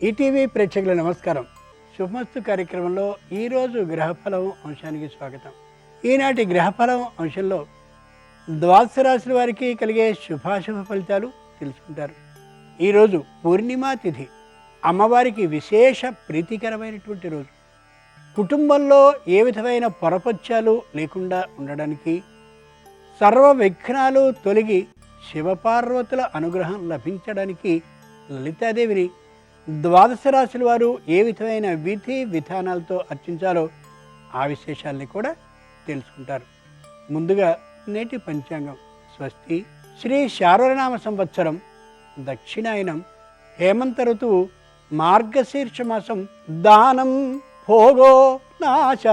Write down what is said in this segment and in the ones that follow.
ETV ప్రేక్షకుల నమస్కారం. శుభమస్తు కార్యక్రమంలో ఈరోజు గ్రహఫలం అంశానికి స్వాగతం. ఈనాటి గ్రహఫలం అంశంలో ద్వాదశ రాశుల వారికి కలిగే శుభాశుభ ఫలితాలు తెలుసుకుంటారు. ఈరోజు పూర్ణిమా తిథి, అమ్మవారికి విశేష ప్రీతికరమైనటువంటి రోజు. కుటుంబంలో ఏ విధమైన పొరపచ్చాలు లేకుండా ఉండడానికి, సర్వ విఘ్నాలు తొలగి శివపార్వతుల అనుగ్రహం లభించడానికి లలితాదేవిని ద్వాదశ రాశుల వారు ఏ విధమైన విధి విధానాలతో అర్చించాలో ఆ విశేషాలని కూడా తెలుసుకుంటారు. ముందుగా నేటి పంచాంగం. స్వస్తి శ్రీ శార్వరనామ సంవత్సరం దక్షిణాయనం హేమంత ఋతువు మార్గశీర్ష మాసం దానం భోగో నాశ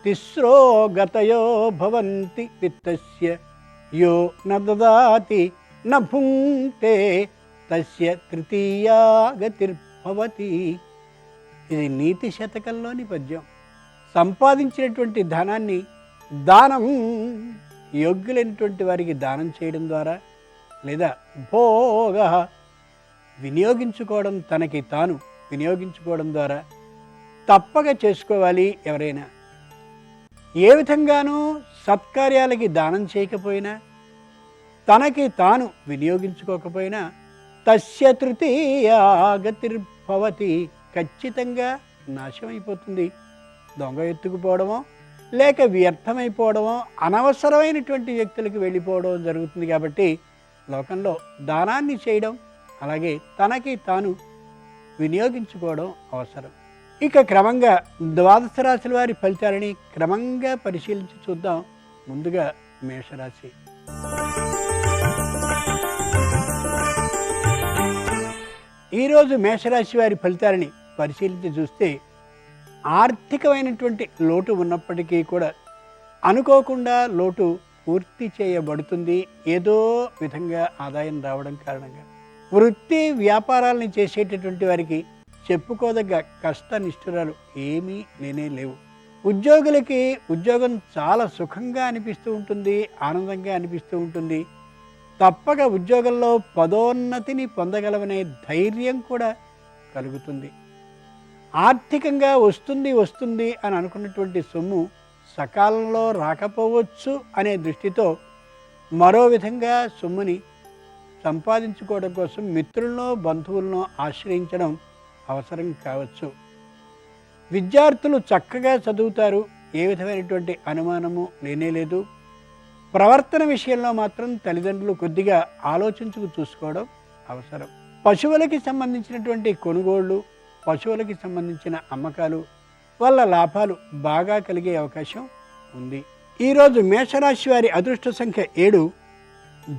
తిస్రో గతయో భవంతి విత్తస్య యో న దదాతి న భుంక్తే తస్య తృతీయా గతిర్భవతి. ఇది నీతి శతకంలోని పద్యం. సంపాదించినటువంటి ధనాన్ని దానం, యోగ్యులైనటువంటి వారికి దానం చేయడం ద్వారా, లేదా భోగ వినియోగించుకోవడం, తనకి తాను వినియోగించుకోవడం ద్వారా తప్పక చేసుకోవాలి. ఎవరైనా ఏ విధంగానూ సత్కార్యాలకి దానం చేయకపోయినా, తనకి తాను వినియోగించుకోకపోయినా తస్య తృతీయా గతిర్భవతి, ఖచ్చితంగా నాశమైపోతుంది. దొంగ ఎత్తుకుపోవడమో, లేక వ్యర్థమైపోవడమో, అనవసరమైనటువంటి వ్యక్తులకు వెళ్ళిపోవడం జరుగుతుంది. కాబట్టి లోకంలో దానాన్ని చేయడం, అలాగే తనకి తాను వినియోగించుకోవడం అవసరం. ఇక క్రమంగా ద్వాదశ రాశుల వారి ఫలితాలని క్రమంగా పరిశీలించి చూద్దాం. ముందుగా మేషరాశి. ఈరోజు మేషరాశి వారి ఫలితాలని పరిశీలించి చూస్తే, ఆర్థికమైనటువంటి లోటు ఉన్నప్పటికీ కూడా అనుకోకుండా లోటు పూర్తి చేయబడుతుంది. ఏదో విధంగా ఆదాయం రావడం కారణంగా వృత్తి వ్యాపారాలని చేసేటటువంటి వారికి చెప్పుకోదగ్గ కష్ట నిష్ఠురాలు ఏమీ లేనే లేవు. ఉద్యోగులకి ఉద్యోగం చాలా సుఖంగా అనిపిస్తూ ఉంటుంది, ఆనందంగా అనిపిస్తూ ఉంటుంది. తప్పక ఉద్యోగంలో పదోన్నతిని పొందగలమనే ధైర్యం కూడా కలుగుతుంది. ఆర్థికంగా వస్తుంది అని అనుకున్నటువంటి సొమ్ము సకాలంలో రాకపోవచ్చు అనే దృష్టితో మరో విధంగా సొమ్ముని సంపాదించుకోవడం కోసం మిత్రులను బంధువులను ఆశ్రయించడం అవసరం కావచ్చు. విద్యార్థులు చక్కగా చదువుతారు, ఏ విధమైనటువంటి అనుమానము లేనేలేదు. ప్రవర్తన విషయంలో మాత్రం తల్లిదండ్రులు కొద్దిగా ఆలోచించుకు చూసుకోవడం అవసరం. పశువులకి సంబంధించినటువంటి కొనుగోళ్ళు, పశువులకి సంబంధించిన అమ్మకాలు వల్ల లాభాలు బాగా కలిగే అవకాశం ఉంది. ఈరోజు మేషరాశి వారి అదృష్ట సంఖ్య 7.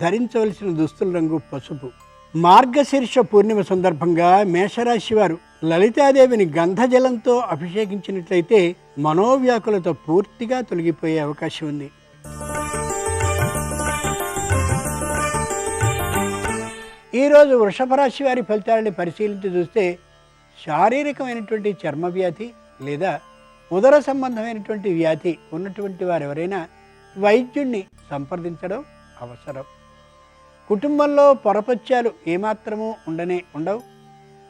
ధరించవలసిన దుస్తుల రంగు పసుపు. మార్గశీర్ష పూర్ణిమ సందర్భంగా మేషరాశి వారు లలితాదేవిని గంధజలంతో అభిషేకించినట్లయితే మనోవ్యాకులత పూర్తిగా తొలగిపోయే అవకాశం ఉంది. ఈరోజు వృషభ రాశి వారి ఫలితాలని పరిశీలించి చూస్తే, శారీరకమైనటువంటి చర్మ వ్యాధి లేదా ఉదర సంబంధమైనటువంటి వ్యాధి ఉన్నటువంటి వారు ఎవరైనా వైద్యుణ్ణి సంప్రదించడం అవసరం. కుటుంబంలో పొరపత్యాలు ఏమాత్రమూ ఉండవు.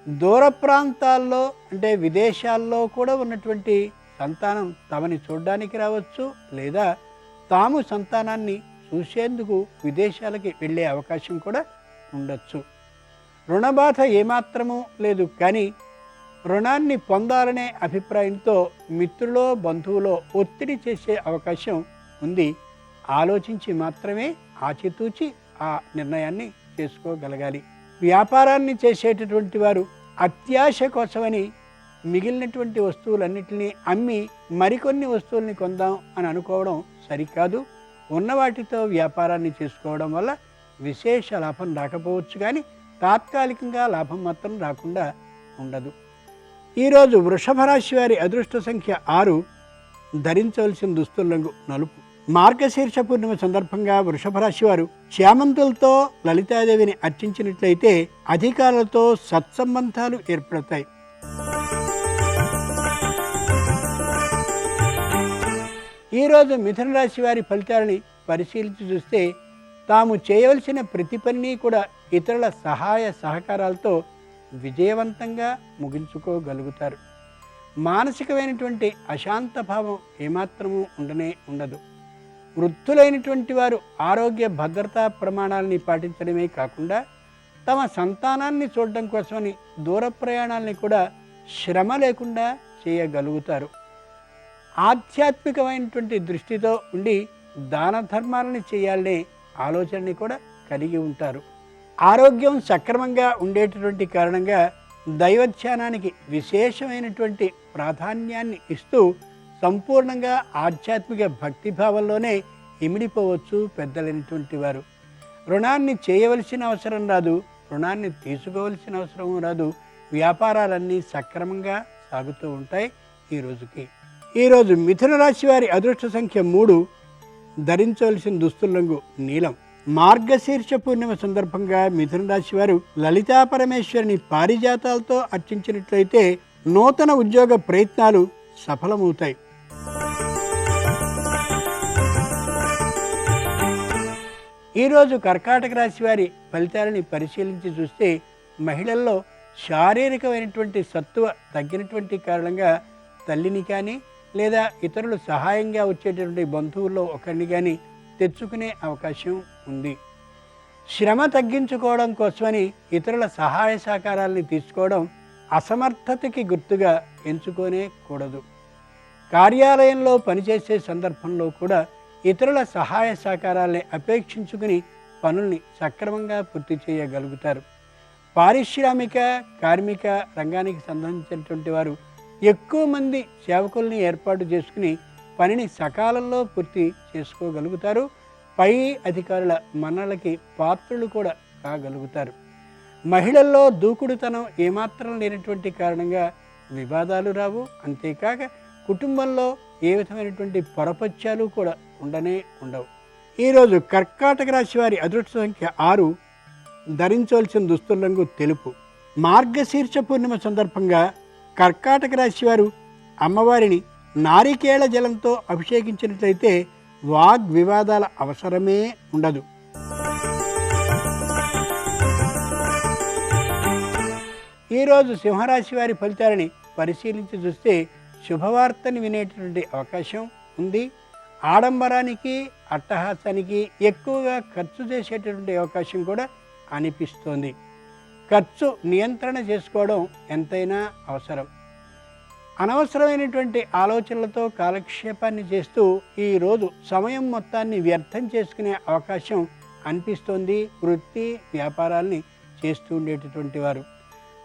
దూర ప్రాంతాల్లో అంటే విదేశాల్లో కూడా ఉన్నటువంటి సంతానం తమని చూడడానికి రావచ్చు, లేదా తాము సంతానాన్ని చూసేందుకు విదేశాలకి వెళ్ళే అవకాశం కూడా ఉండొచ్చు. రుణబాధ ఏమాత్రమూ లేదు, కానీ రుణాన్ని పొందాలనే అభిప్రాయంతో మిత్రులో బంధువులో ఒత్తిడి చేసే అవకాశం ఉంది. ఆలోచించి మాత్రమే ఆచితూచి ఆ నిర్ణయాన్ని చేసుకోగలగాలి. వ్యాపారాన్ని చేసేటటువంటి వారు అత్యాశ కోసమని మిగిలినటువంటి వస్తువులన్నిటినీ అమ్మి మరికొన్ని వస్తువుల్ని కొందాం అని అనుకోవడం సరికాదు. ఉన్న వాటితో వ్యాపారాన్ని చేసుకోవడం వల్ల విశేష లాభం రాకపోవచ్చు, కానీ తాత్కాలికంగా లాభం మాత్రం రాకుండా ఉండదు. ఈరోజు వృషభ రాశి వారి అదృష్ట సంఖ్య 6. ధరించవలసిన దుస్తుల రంగు నలుపు. మార్గశీర్ష పూర్ణిమ సందర్భంగా వృషభ రాశి వారు చామంతులతో లలితాదేవిని అర్చించినట్లయితే అధికారులతో సత్సంబంధాలు ఏర్పడతాయి. ఈరోజు మిథున రాశి వారి ఫలితాలని పరిశీలించి చూస్తే, తాము చేయవలసిన ప్రతి పనిని కూడా ఇతరుల సహాయ సహకారాలతో విజయవంతంగా ముగించుకోగలుగుతారు. మానసికమైనటువంటి అశాంత భావం ఏమాత్రము ఉండదు. వృద్ధులైనటువంటి వారు ఆరోగ్య భద్రతా ప్రమాణాలని పాటించడమే కాకుండా తమ సంతానాన్ని చూడడం కోసమని దూర ప్రయాణాలని కూడా శ్రమ లేకుండా చేయగలుగుతారు. ఆధ్యాత్మికమైనటువంటి దృష్టితో ఉండి దాన ధర్మాలని చేయాలనే ఆలోచనని కూడా కలిగి ఉంటారు. ఆరోగ్యం సక్రమంగా ఉండేటటువంటి కారణంగా దైవధ్యానానికి విశేషమైనటువంటి ప్రాధాన్యాన్ని ఇస్తూ సంపూర్ణంగా ఆధ్యాత్మిక భక్తిభావంలోనే ఇమిడిపోవచ్చు పెద్దలైనటువంటి వారు. రుణాన్ని చేయవలసిన అవసరం రాదు, రుణాన్ని తీసుకోవలసిన అవసరం రాదు. వ్యాపారాలన్నీ సక్రమంగా సాగుతూ ఉంటాయి. ఈరోజు మిథున రాశి వారి అదృష్ట సంఖ్య 3, ధరించవలసిన దుస్తుల రంగు నీలం. మార్గశీర్ష పూర్ణిమ సందర్భంగా మిథున రాశి వారు లలితా పరమేశ్వరిని పారిజాతాలతో అర్చించినట్లయితే నూతన ఉద్యోగ ప్రయత్నాలు సఫలమవుతాయి. ఈరోజు కర్కాటక రాశి వారి ఫలితాలని పరిశీలించి చూస్తే మహిళల్లో శారీరకమైనటువంటి సత్తువ తగ్గినటువంటి కారణంగా తల్లిని కానీ లేదా ఇతరులు సహాయంగా వచ్చేటటువంటి బంధువుల్లో ఒకరిని కానీ తెచ్చుకునే అవకాశం ఉంది. శ్రమ తగ్గించుకోవడం కోసమని ఇతరుల సహాయ సహకారాలని తీసుకోవడం అసమర్థతకి గుర్తుగా ఎంచుకోనే కూడదు. కార్యాలయంలో పనిచేసే సందర్భంలో కూడా ఇతరుల సహాయ సహకారాలని అపేక్షించుకుని పనుల్ని సక్రమంగా పూర్తి చేయగలుగుతారు. పారిశ్రామిక కార్మిక రంగానికి సంబంధించినటువంటి వారు ఎక్కువ మంది సేవకుల్ని ఏర్పాటు చేసుకుని పనిని సకాలంలో పూర్తి చేసుకోగలుగుతారు. పై అధికారుల మన్నలకి పాత్రలు కూడా కాగలుగుతారు. మహిళల్లో దూకుడుతనం ఏమాత్రం లేనటువంటి కారణంగా వివాదాలు రావు. అంతేకాక కుటుంబంలో ఏ విధమైనటువంటి పొరపత్యాలు కూడా ఉండవు. ఈరోజు కర్కాటక రాశి వారి అదృష్ట సంఖ్య 6, ధరించవలసిన దుస్తుల రంగు తెలుపు. మార్గశీర్ష పూర్ణిమ సందర్భంగా కర్కాటక రాశి వారు అమ్మవారిని నారికేళ జలంతో అభిషేకించినట్లయితే వాగ్వివాదాల అవసరమే ఉండదు. ఈరోజు సింహరాశి వారి ఫలితాలని పరిశీలించి చూస్తే శుభవార్తని వినేటటువంటి అవకాశం ఉంది. ఆడంబరానికి అట్టహాసానికి ఎక్కువగా ఖర్చు చేసేటటువంటి అవకాశం కూడా అనిపిస్తోంది. ఖర్చు నియంత్రణ చేసుకోవడం ఎంతైనా అవసరం. అనవసరమైనటువంటి ఆలోచనలతో కాలక్షేపాన్ని చేస్తూ ఈరోజు సమయం మొత్తాన్ని వ్యర్థం చేసుకునే అవకాశం అనిపిస్తోంది. వృత్తి వ్యాపారాల్ని చేస్తూ ఉండేటటువంటి వారు,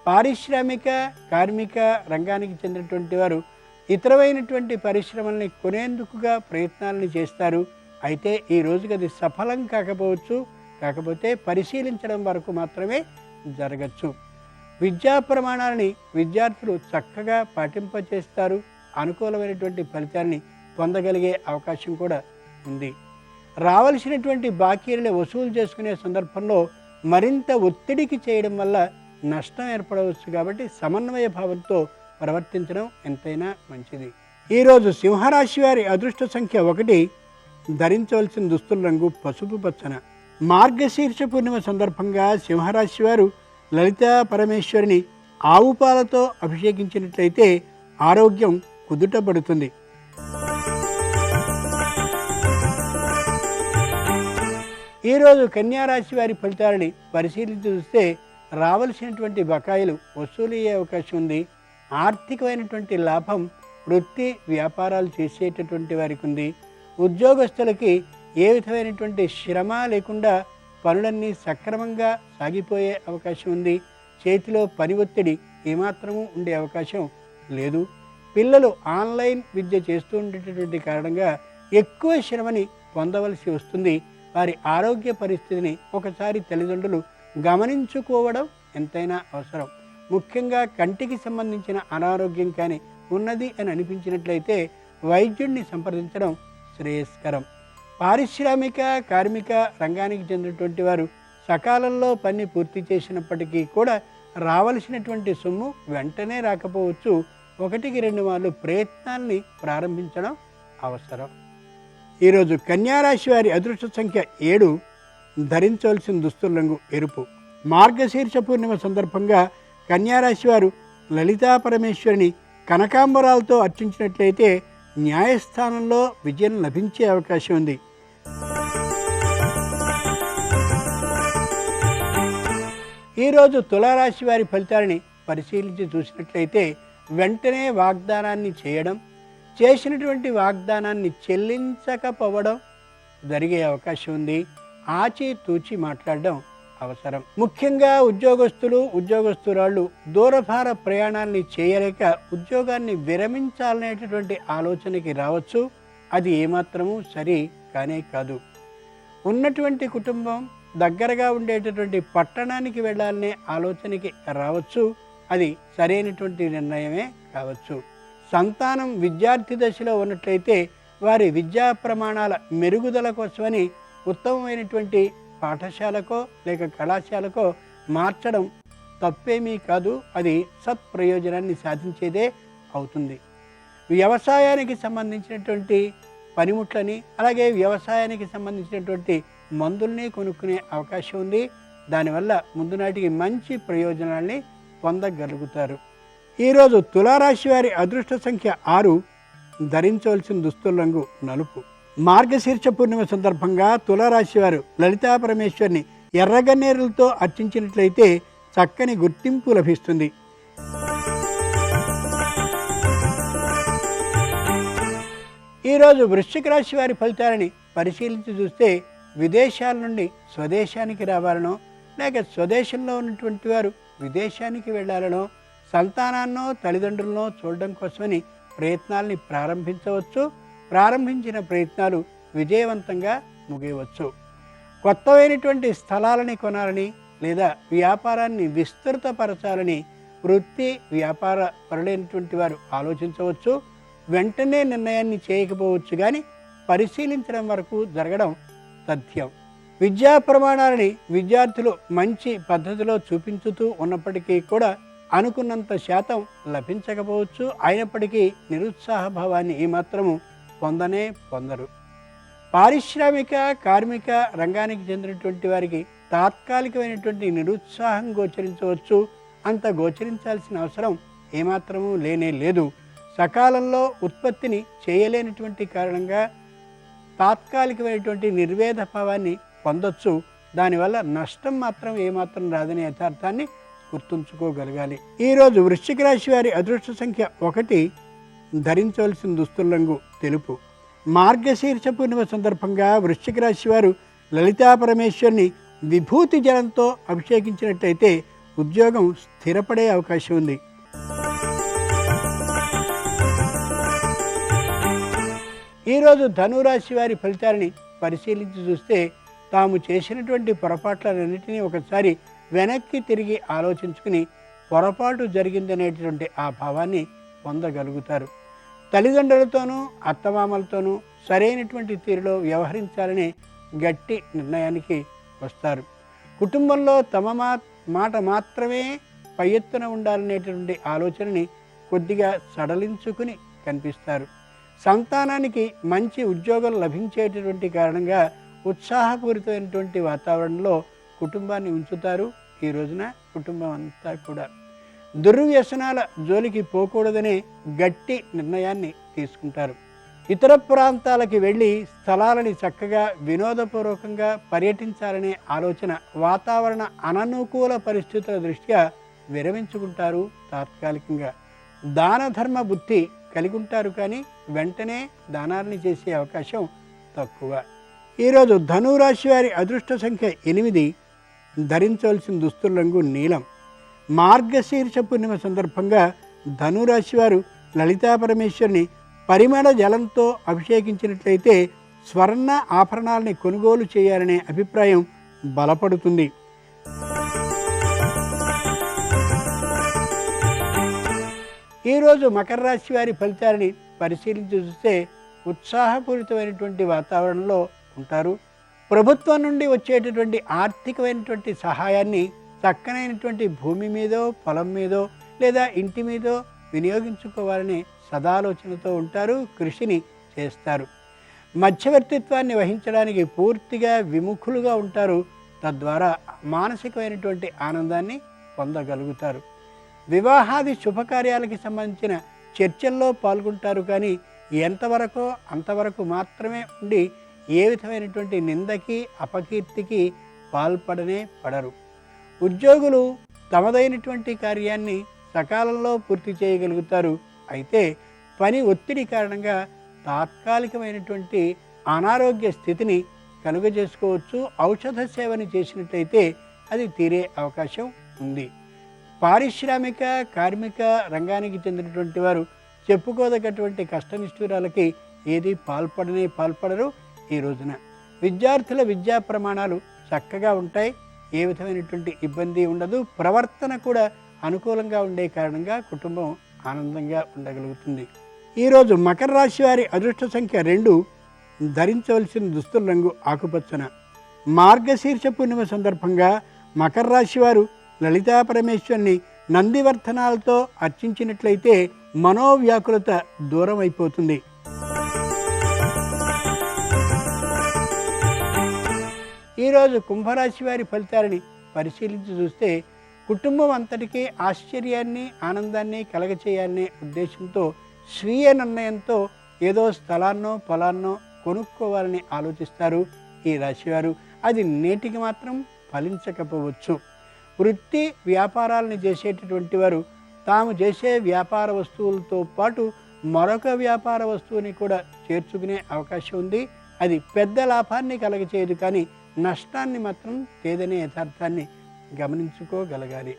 పారిశ్రామిక కార్మిక రంగానికి చెందినటువంటి వారు ఇతరమైనటువంటి పరిశ్రమల్ని కొనేందుకుగా ప్రయత్నాలను చేస్తారు. అయితే ఈ రోజుకి అది సఫలం కాకపోతే పరిశీలించడం వరకు మాత్రమే జరగచ్చు. విద్యా ప్రమాణాలని విద్యార్థులు చక్కగా పాటింపచేస్తారు. అనుకూలమైనటువంటి ఫలితాన్ని పొందగలిగే అవకాశం కూడా ఉంది. రావలసినటువంటి బాకీలను వసూలు చేసుకునే సందర్భంలో మరింత ఒత్తిడికి చేయడం వల్ల నష్టం ఏర్పడవచ్చు. కాబట్టి సమన్వయ భావంతో ప్రవర్తించడం ఎంతైనా మంచిది. ఈరోజు సింహరాశి వారి అదృష్ట సంఖ్య 1, ధరించవలసిన దుస్తుల రంగు పసుపు పచ్చన. మార్గశీర్ష పూర్ణిమ సందర్భంగా సింహరాశి వారు లలితా పరమేశ్వరిని ఆవు పాలతో అభిషేకించినట్లయితే ఆరోగ్యం కుదుటపడుతుంది. ఈరోజు కన్యారాశి వారి ఫలితాలని పరిశీలించి చూస్తే రావలసినటువంటి బకాయిలు వసూలయ్యే అవకాశం ఉంది. ఆర్థికమైనటువంటి లాభం వృత్తి వ్యాపారాలు చేసేటటువంటి వారికి ఉంది. ఉద్యోగస్తులకి ఏ విధమైనటువంటి శ్రమ లేకుండా పనులన్నీ సక్రమంగా సాగిపోయే అవకాశం ఉంది. చేతిలో పని ఒత్తిడి ఏమాత్రము ఉండే అవకాశం లేదు. పిల్లలు ఆన్లైన్ విద్య చేస్తూ ఉండేటటువంటి కారణంగా ఎక్కువ శ్రమని పొందవలసి వస్తుంది. వారి ఆరోగ్య పరిస్థితిని ఒకసారి తల్లిదండ్రులు గమనించుకోవడం ఎంతైనా అవసరం. ముఖ్యంగా కంటికి సంబంధించిన అనారోగ్యం కానీ ఉన్నది అని అనిపించినట్లయితే వైద్యుడిని సంప్రదించడం శ్రేయస్కరం. పారిశ్రామిక కార్మిక రంగానికి చెందినటువంటి వారు సకాలంలో పని పూర్తి చేసినప్పటికీ కూడా రావలసినటువంటి సొమ్ము వెంటనే రాకపోవచ్చు. 1-2 మార్లు ప్రయత్నాల్ని ప్రారంభించడం అవసరం. ఈరోజు కన్యారాశి వారి అదృష్ట సంఖ్య 7, ధరించవలసిన దుస్తుల రంగు ఎరుపు. మార్గశీర్ష పూర్ణిమ సందర్భంగా కన్యారాశి వారు లలితా పరమేశ్వరిని కనకాంబరాలతో అర్చించినట్లయితే న్యాయస్థానంలో విజయం లభించే అవకాశం ఉంది. ఈరోజు తులారాశి వారి ఫలితాలని పరిశీలించి చూసినట్లయితే వెంటనే వాగ్దానాన్ని చేయడం, చేసినటువంటి వాగ్దానాన్ని చెల్లించకపోవడం జరిగే అవకాశం ఉంది. ఆచితూచి మాట్లాడడం అవసరం. ముఖ్యంగా ఉద్యోగస్తురాళ్ళు దూరభార ప్రయాణాన్ని చేయలేక ఉద్యోగాన్ని విరమించాలనేటటువంటి ఆలోచనకి రావచ్చు. అది ఏమాత్రము సరి కానే కాదు. ఉన్నటువంటి కుటుంబం దగ్గరగా ఉండేటటువంటి పట్టణానికి వెళ్ళాలనే ఆలోచనకి రావచ్చు. అది సరైనటువంటి నిర్ణయమే కావచ్చు. సంతానం విద్యార్థి దశలో ఉన్నట్లయితే వారి విద్యా ప్రమాణాల మెరుగుదల కోసమని ఉత్తమమైనటువంటి పాఠశాలకో లేక కళాశాలకో మార్చడం తప్పేమీ కాదు. అది సత్ప్రయోజనాన్ని సాధించేదే అవుతుంది. వ్యవసాయానికి సంబంధించినటువంటి పనిముట్లని అలాగే వ్యవసాయానికి సంబంధించినటువంటి మందుల్ని కొనుక్కునే అవకాశం ఉంది. దానివల్ల ముందు నాటికి మంచి ప్రయోజనాల్ని పొందగలుగుతారు. ఈరోజు తులారాశి వారి అదృష్ట సంఖ్య 6. ధరించవలసిన దుస్తుల రంగు నలుపు. మార్గశీర్ష పూర్ణిమ సందర్భంగా తులారాశి వారు లలితా పరమేశ్వరిని ఎర్రగన్నేరులతో అర్చించినట్లయితే చక్కని గుర్తింపు లభిస్తుంది. ఈరోజు వృశ్చిక రాశి వారి ఫలితాలని పరిశీలించి చూస్తే విదేశాల నుండి స్వదేశానికి రావాలనో లేక స్వదేశంలో ఉన్నటువంటి వారు విదేశానికి వెళ్ళాలనో సంతానాన్నో తల్లిదండ్రులనో చూడడం కోసమని ప్రయత్నాల్ని ప్రారంభించవచ్చు. ప్రారంభించిన ప్రయత్నాలు విజయవంతంగా ముగియవచ్చు. కొత్తమైనటువంటి స్థలాలని కొనాలని లేదా వ్యాపారాన్ని విస్తృతపరచాలని వృత్తి వ్యాపార పరులైనటువంటి వారు ఆలోచించవచ్చు. వెంటనే నిర్ణయాన్ని చేయకపోవచ్చు, కానీ పరిశీలించడం వరకు జరగడం తథ్యం. విద్యా ప్రమాణాలని విద్యార్థులు మంచి పద్ధతిలో చూపించుతూ ఉన్నప్పటికీ కూడా అనుకున్నంత శాతం లభించకపోవచ్చు. అయినప్పటికీ నిరుత్సాహ భావాన్ని ఏమాత్రము పొందరు. పారిశ్రామిక కార్మిక రంగానికి చెందినటువంటి వారికి తాత్కాలికమైనటువంటి నిరుత్సాహం గోచరించవచ్చు. అంత గోచరించాల్సిన అవసరం ఏమాత్రము లేనే లేదు. సకాలంలో ఉత్పత్తిని చేయలేనటువంటి కారణంగా తాత్కాలికమైనటువంటి నిర్వేద భావాన్ని పొందొచ్చు. దానివల్ల నష్టం మాత్రం ఏమాత్రం రాదనే యథార్థాన్ని గుర్తుంచుకోగలగాలి. ఈరోజు వృశ్చిక రాశి వారి అదృష్ట సంఖ్య 1. ధరించవలసిన దుస్తుల రంగు తెలుపు. మార్గశీర్ష పూర్ణిమ సందర్భంగా వృశ్చిక రాశి వారు లలితా పరమేశ్వరిని విభూతి జలంతో అభిషేకించినట్లయితే ఉద్యోగం స్థిరపడే అవకాశం ఉంది. ఈరోజు ధనురాశి వారి ఫలితాలని పరిశీలించి చూస్తే తాము చేసినటువంటి పొరపాట్లన్నింటినీ ఒకసారి వెనక్కి తిరిగి ఆలోచించుకుని పొరపాటు జరిగిందనేటువంటి ఆ భావాన్ని పొందగలుగుతారు. తల్లిదండ్రులతోనూ అత్తమామలతోనూ సరైనటువంటి తీరులో వ్యవహరించాలనే గట్టి నిర్ణయానికి వస్తారు. కుటుంబంలో తమ మాట మాత్రమే పై ఎత్తున ఉండాలనేటువంటి ఆలోచనని కొద్దిగా సడలించుకుని కనిపిస్తారు. సంతానానికి మంచి ఉద్యోగం లభించేటటువంటి కారణంగా ఉత్సాహపూరితమైనటువంటి వాతావరణంలో కుటుంబాన్ని ఉంచుతారు. ఈ రోజున కుటుంబం అంతా కూడా దుర్వ్యసనాల జోలికి పోకూడదనే గట్టి నిర్ణయాన్ని తీసుకుంటారు. ఇతర ప్రాంతాలకి వెళ్ళి స్థలాలని చక్కగా వినోదపూర్వకంగా పర్యటించాలనే ఆలోచన వాతావరణ అననుకూల పరిస్థితుల దృష్ట్యా విరమించుకుంటారు. తాత్కాలికంగా దాన ధర్మ బుద్ధి కలిగి ఉంటారు, కానీ వెంటనే దానాన్ని చేసే అవకాశం తక్కువ. ఈరోజు ధనురాశి వారి అదృష్ట సంఖ్య 8. ధరించవలసిన దుస్తుల రంగు నీలం. మార్గశీర్ష పూర్ణిమ సందర్భంగా ధనురాశి వారు లలితా పరమేశ్వరిని పరిమళ జలంతో అభిషేకించినట్లయితే స్వర్ణ ఆభరణాలని కొనుగోలు చేయాలనే అభిప్రాయం బలపడుతుంది. ఈరోజు మకర రాశి వారి ఫలితాలని పరిశీలించి చూస్తే ఉత్సాహపూరితమైనటువంటి వాతావరణంలో ఉంటారు. ప్రభుత్వం నుండి వచ్చేటటువంటి ఆర్థికమైనటువంటి సహాయాన్ని చక్కనైనటువంటి భూమి మీదో పొలం మీదో లేదా ఇంటి మీదో వినియోగించుకోవాలని సదాలోచనతో ఉంటారు. కృషిని చేస్తారు. మధ్యవర్తిత్వాన్ని వహించడానికి పూర్తిగా విముఖులుగా ఉంటారు. తద్వారా మానసికమైనటువంటి ఆనందాన్ని పొందగలుగుతారు. వివాహాది శుభకార్యాలకి సంబంధించిన చర్చల్లో పాల్గొంటారు, కానీ ఎంతవరకో అంతవరకు మాత్రమే ఉండి ఏ విధమైనటువంటి నిందకి అపకీర్తికి పాల్పడనే పడరు. ఉద్యోగులు తమదైనటువంటి కార్యాన్ని సకాలంలో పూర్తి చేయగలుగుతారు. అయితే పని ఒత్తిడి కారణంగా తాత్కాలికమైనటువంటి అనారోగ్య స్థితిని కలుగజేసుకోవచ్చు. ఔషధ సేవని చేసినట్లయితే అది తీరే అవకాశం ఉంది. పారిశ్రామిక కార్మిక రంగానికి చెందినటువంటి వారు చెప్పుకోదగ్గటువంటి కష్టనిష్ఠూరాలకి ఏది పాల్పడరు. ఈ రోజున విద్యార్థుల విద్యా ప్రమాణాలు చక్కగా ఉంటాయి. ఏ విధమైనటువంటి ఇబ్బంది ఉండదు. ప్రవర్తన కూడా అనుకూలంగా ఉండే కారణంగా కుటుంబం ఆనందంగా ఉండగలుగుతుంది. ఈరోజు మకర రాశి వారి అదృష్ట సంఖ్య 2. ధరించవలసిన దుస్తుల రంగు ఆకుపచ్చన. మార్గశీర్ష పూర్ణిమ సందర్భంగా మకర రాశి వారు లలితా పరమేశ్వరుని నందివర్ధనాలతో అర్చించినట్లయితే మనోవ్యాకులత దూరం అయిపోతుంది. ఈరోజు కుంభరాశి వారి ఫలితాలని పరిశీలించి చూస్తే కుటుంబం అంతటికీ ఆశ్చర్యాన్ని ఆనందాన్ని కలగచేయాలనే ఉద్దేశంతో స్వీయ నిర్ణయంతో ఏదో స్థలాన్నో పొలాన్నో కొనుక్కోవాలని ఆలోచిస్తారు ఈ రాశివారు. అది నేటికి మాత్రం ఫలించకపోవచ్చు. వృత్తి వ్యాపారాలను చేసేటటువంటి వారు తాము చేసే వ్యాపార వస్తువులతో పాటు మరొక వ్యాపార వస్తువుని కూడా చేర్చుకునే అవకాశం ఉంది. అది పెద్ద లాభాన్ని కలగచేయదు, కానీ నష్టాన్ని మాత్రం తేదనే యథార్థాన్ని గమనించుకోగలగాలి.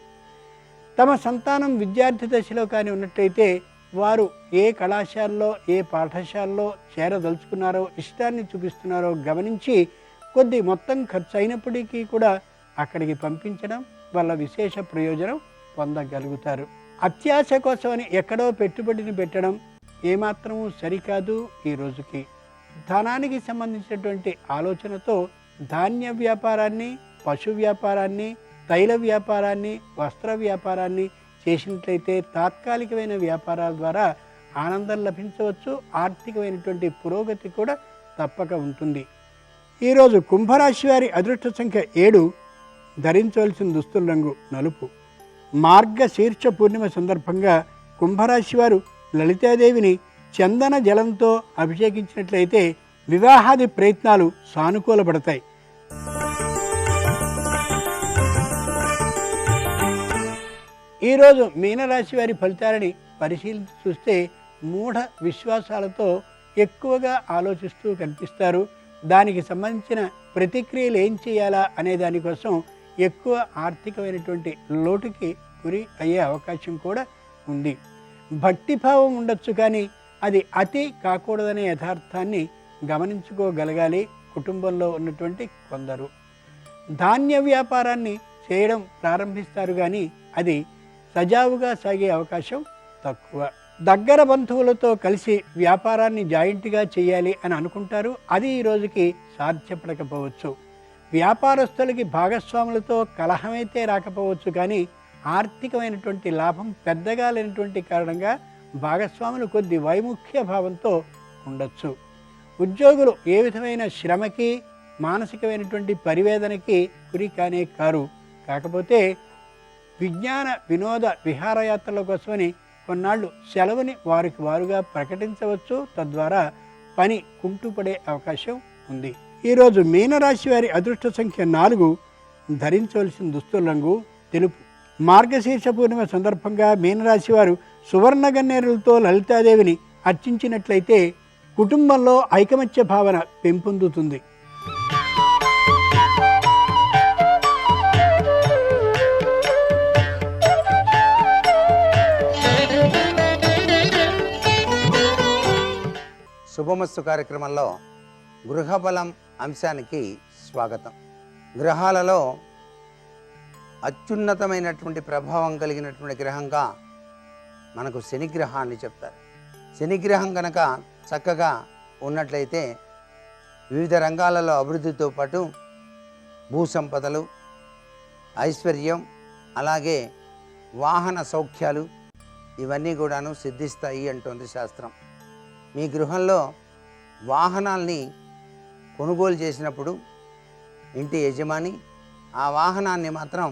తమ సంతానం విద్యార్థి దశలో కానీ ఉన్నట్లయితే వారు ఏ కళాశాలలో ఏ పాఠశాలలో చేరదలుచుకున్నారో ఇష్టాన్ని చూపిస్తున్నారో గమనించి కొద్ది మొత్తం ఖర్చు అయినప్పటికీ కూడా అక్కడికి పంపించడం వల్ల విశేష ప్రయోజనం పొందగలుగుతారు. అత్యాశ కోసమని ఎక్కడో పెట్టుబడిని పెట్టడం ఏమాత్రము సరికాదు. ఈ రోజుకి ధనానికి సంబంధించినటువంటి ఆలోచనతో ధాన్య వ్యాపారాన్ని, పశు వ్యాపారాన్ని, తైల వ్యాపారాన్ని, వస్త్ర వ్యాపారాన్ని చేసినట్లయితే తాత్కాలికమైన వ్యాపారాల ద్వారా ఆనందం లభించవచ్చు. ఆర్థికమైనటువంటి పురోగతి కూడా తప్పక ఉంటుంది. ఈరోజు కుంభరాశి వారి అదృష్ట సంఖ్య 7. ధరించవలసిన దుస్తుల రంగు నలుపు. మార్గశీర్ష పూర్ణిమ సందర్భంగా కుంభరాశి వారు లలితాదేవిని చందన జలంతో అభిషేకించినట్లయితే వివాహాది ప్రయత్నాలు సానుకూలపడతాయి. ఈరోజు మీనరాశి వారి ఫలితాలని పరిశీలించి చూస్తే మూఢ విశ్వాసాలతో ఎక్కువగా ఆలోచిస్తూ కనిపిస్తారు. దానికి సంబంధించిన ప్రతిక్రియలు ఏం చేయాలా అనే దానికోసం ఎక్కువ ఆర్థికమైనటువంటి లోటుకి గురి అయ్యే అవకాశం కూడా ఉంది. భక్తిభావం ఉండొచ్చు, కానీ అది అతి కాకూడదనే యథార్థాన్ని గమనించుకోగలగాలి కుటుంబంలో ఉన్నటువంటి కొందరు. ధాన్య వ్యాపారాన్ని చేయడం ప్రారంభిస్తారు, కానీ అది సజావుగా సాగే అవకాశం తక్కువ. దగ్గర బంధువులతో కలిసి వ్యాపారాన్ని జాయింట్గా చేయాలి అని అనుకుంటారు. అది ఈ రోజుకి సాధ్యపడకపోవచ్చు. వ్యాపారస్తులకి భాగస్వాములతో కలహమైతే రాకపోవచ్చు, కానీ ఆర్థికమైనటువంటి లాభం పెద్దగా లేనటువంటి కారణంగా భాగస్వాములు కొద్ది వైముఖ్య భావంతో ఉండొచ్చు. ఉద్యోగులు ఏ విధమైన శ్రమకి మానసికమైనటువంటి పరివేదనకి గురి కానే కారు. కాకపోతే విజ్ఞాన వినోద విహారయాత్రల కోసమని కొన్నాళ్ళు సెలవుని వారికి వారుగా ప్రకటించవచ్చు. తద్వారా పని కుంటుపడే అవకాశం ఉంది. ఈరోజు మీనరాశి వారి అదృష్ట సంఖ్య 4. ధరించవలసిన దుస్తుల రంగు తెలుపు. మార్గశీర్ష పూర్ణిమ సందర్భంగా మీనరాశి వారు సువర్ణ గన్నేరులతో లలితాదేవిని అర్చించినట్లయితే కుటుంబంలో ఐకమత్య భావన పెంపొందుతుంది. శుభమస్తు కార్యక్రమంలో గృహబలం అంశానికి స్వాగతం. గ్రహాలలో అత్యున్నతమైనటువంటి ప్రభావం కలిగినటువంటి గ్రహంగా మనకు శనిగ్రహాన్ని చెప్తారు. శనిగ్రహం కనుక చక్కగా ఉన్నట్లయితే వివిధ రంగాలలో అభివృద్ధితో పాటు భూసంపదలు, ఐశ్వర్యం, అలాగే వాహన సౌఖ్యాలు ఇవన్నీ కూడాను సిద్ధిస్తాయి అంటోంది శాస్త్రం. మీ గృహంలో వాహనాల్ని కొనుగోలు చేసినప్పుడు ఇంటి యజమాని ఆ వాహనాన్ని మాత్రం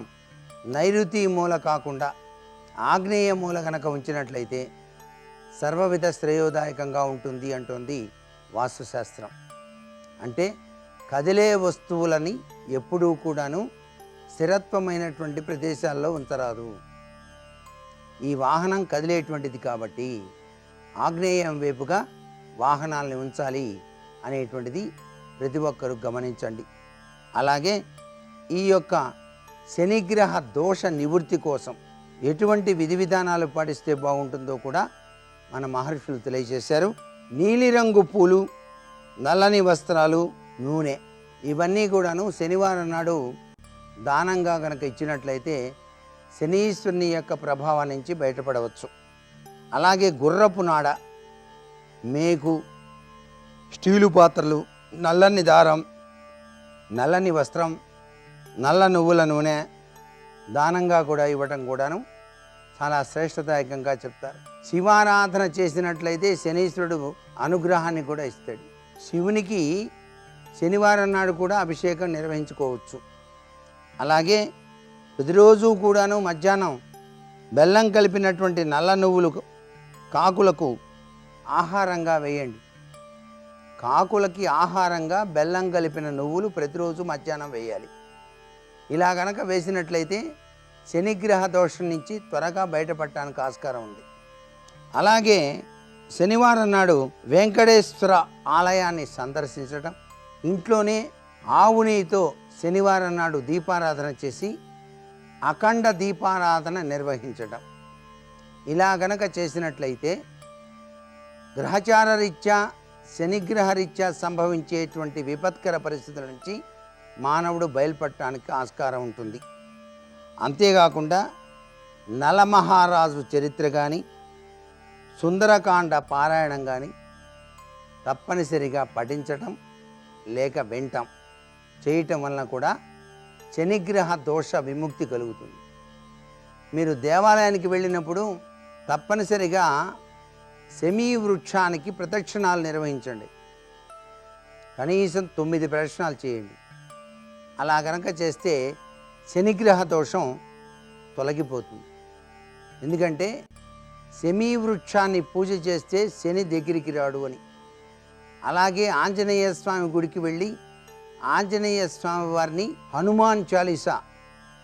నైరుతి మూల కాకుండా, ఆగ్నేయ మూల కనుక ఉంచినట్లయితే సర్వవిధ శ్రేయోదాయకంగా ఉంటుంది అంటుంది వాస్తుశాస్త్రం. అంటే కదిలే వస్తువులని ఎప్పుడూ కూడాను స్థిరత్వమైనటువంటి ప్రదేశాల్లో ఉంచరాదు. ఈ వాహనం కదిలేటువంటిది కాబట్టి ఆగ్నేయం వైపుగా వాహనాల్ని ఉంచాలి అనేటువంటిది ప్రతి ఒక్కరూ గమనించండి. అలాగే ఈ యొక్క శనిగ్రహ దోష నివృత్తి కోసం ఎటువంటి విధి విధానాలు పాటిస్తే బాగుంటుందో కూడా మన మహర్షులు తెలియజేశారు. నీలిరంగు పూలు, నల్లని వస్త్రాలు, నూనె ఇవన్నీ కూడాను శనివారం నాడు దానంగా కనుక ఇచ్చినట్లయితే శనీశ్వరుని యొక్క ప్రభావం నుంచి బయటపడవచ్చు. అలాగే గుర్రపు నాడ, మేకు, స్టీలు పాత్రలు, నల్లని దారం, నల్లని వస్త్రం, నల్ల నువ్వుల నూనె దానంగా కూడా ఇవ్వటం కూడాను చాలా శ్రేష్టదాయకంగా చెప్తారు. శివారాధన చేసినట్లయితే శనీశ్వరుడు అనుగ్రహాన్ని కూడా ఇస్తాడు. శివునికి శనివారం నాడు కూడా అభిషేకం నిర్వహించుకోవచ్చు. అలాగే ప్రతిరోజు కూడాను మధ్యాహ్నం బెల్లం కలిపినటువంటి నల్ల నువ్వులు కాకులకు ఆహారంగా వేయండి. కాకులకి ఆహారంగా బెల్లం కలిపిన నువ్వులు ప్రతిరోజు మధ్యాహ్నం వేయాలి. ఇలా గనక వేసినట్లయితే శనిగ్రహ దోషం నుంచి త్వరగా బయటపడటానికి ఆస్కారం ఉంది. అలాగే శనివారం నాడు వెంకటేశ్వర ఆలయాన్ని సందర్శించడం, ఇంట్లోనే ఆవు నెయ్యితో శనివారం నాడు దీపారాధన చేసి అఖండ దీపారాధన నిర్వహించడం. ఇలా గనక చేసినట్లయితే గ్రహచార రీత్యా శనిగ్రహ రీత్యా సంభవించేటువంటి విపత్కర పరిస్థితుల నుంచి మానవుడు బయలుపడటానికి ఆస్కారం ఉంటుంది. అంతేకాకుండా నలమహారాజు చరిత్ర కానీ సుందరకాండ పారాయణం కానీ తప్పనిసరిగా పఠించటం లేక వినటం చేయటం వలన కూడా శనిగ్రహ దోష విముక్తి కలుగుతుంది. మీరు దేవాలయానికి వెళ్ళినప్పుడు తప్పనిసరిగా శమీ వృక్షానికి ప్రదక్షిణాలు నిర్వహించండి. కనీసం 9 ప్రదక్షిణాలు చేయండి. అలా కనుక చేస్తే శనిగ్రహ దోషం తొలగిపోతుంది. ఎందుకంటే శమీ వృక్షాన్ని పూజ చేస్తే శని దగ్గరికి రాడు అని. అలాగే ఆంజనేయ స్వామి గుడికి వెళ్ళి ఆంజనేయ స్వామి వారిని హనుమాన్ చాలీసా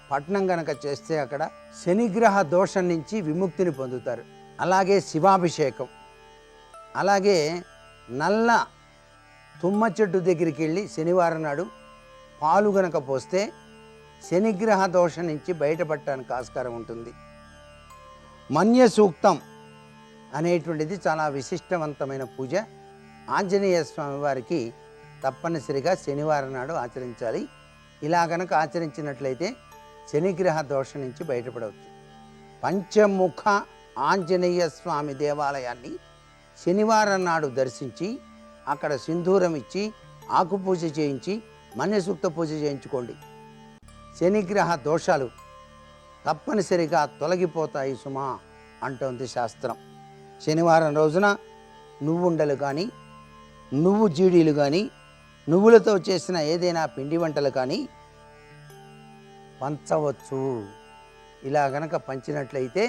పఠనం కనుక చేస్తే అక్కడ శనిగ్రహ దోషం నుంచి విముక్తిని పొందుతారు. అలాగే శివాభిషేకం, అలాగే నల్ల తుమ్మ చెట్టు దగ్గరికి వెళ్ళి శనివారం నాడు పాలు గనక పోస్తే శనిగ్రహ దోషం నుంచి బయటపడటానికి ఆస్కారం ఉంటుంది. మన్య సూక్తం అనేటువంటిది చాలా విశిష్టవంతమైన పూజ. ఆంజనేయ స్వామి వారికి తప్పనిసరిగా శనివారం నాడు ఆచరించాలి. ఇలా కనుక ఆచరించినట్లయితే శనిగ్రహ దోషం నుంచి బయటపడవచ్చు. పంచముఖ ఆంజనేయ స్వామి దేవాలయాన్ని శనివారం నాడు దర్శించి అక్కడ సింధూరం ఇచ్చి ఆకు పూజ చేయించి మన్యసూక్త పూజ చేయించుకోండి. శనిగ్రహ దోషాలు తప్పనిసరిగా తొలగిపోతాయి సుమా అంటోంది శాస్త్రం. శనివారం రోజున నువ్వుండలు కానీ నువ్వు జీడీలు కానీ నువ్వులతో చేసిన ఏదైనా పిండి వంటలు కానీ పంచవచ్చు. ఇలా గనక పంచినట్లయితే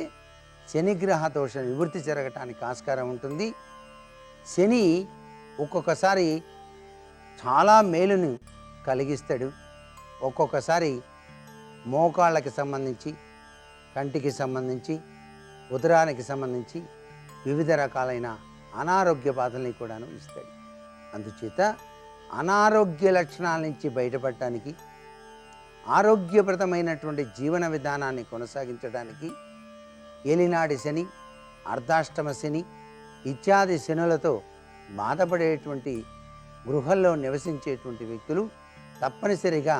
శనిగ్రహ దోష నివృత్తి జరగటానికి ఆస్కారం ఉంటుంది. శని ఒక్కొక్కసారి చాలా మేలును కలిగిస్తాడు, ఒక్కొక్కసారి మోకాళ్ళకి సంబంధించి, కంటికి సంబంధించి, ఉదరానికి సంబంధించి వివిధ రకాలైన అనారోగ్య బాధల్ని కూడాను ఇస్తాడు. అందుచేత అనారోగ్య లక్షణాల నుంచి బయటపడటానికి, ఆరోగ్యప్రదమైనటువంటి జీవన విధానాన్ని కొనసాగించడానికి ఏలినాడి శని, అర్ధాష్టమ శని ఇత్యాది శనులతో బాధపడేటువంటి గృహంలో నివసించేటువంటి వ్యక్తులు తప్పనిసరిగా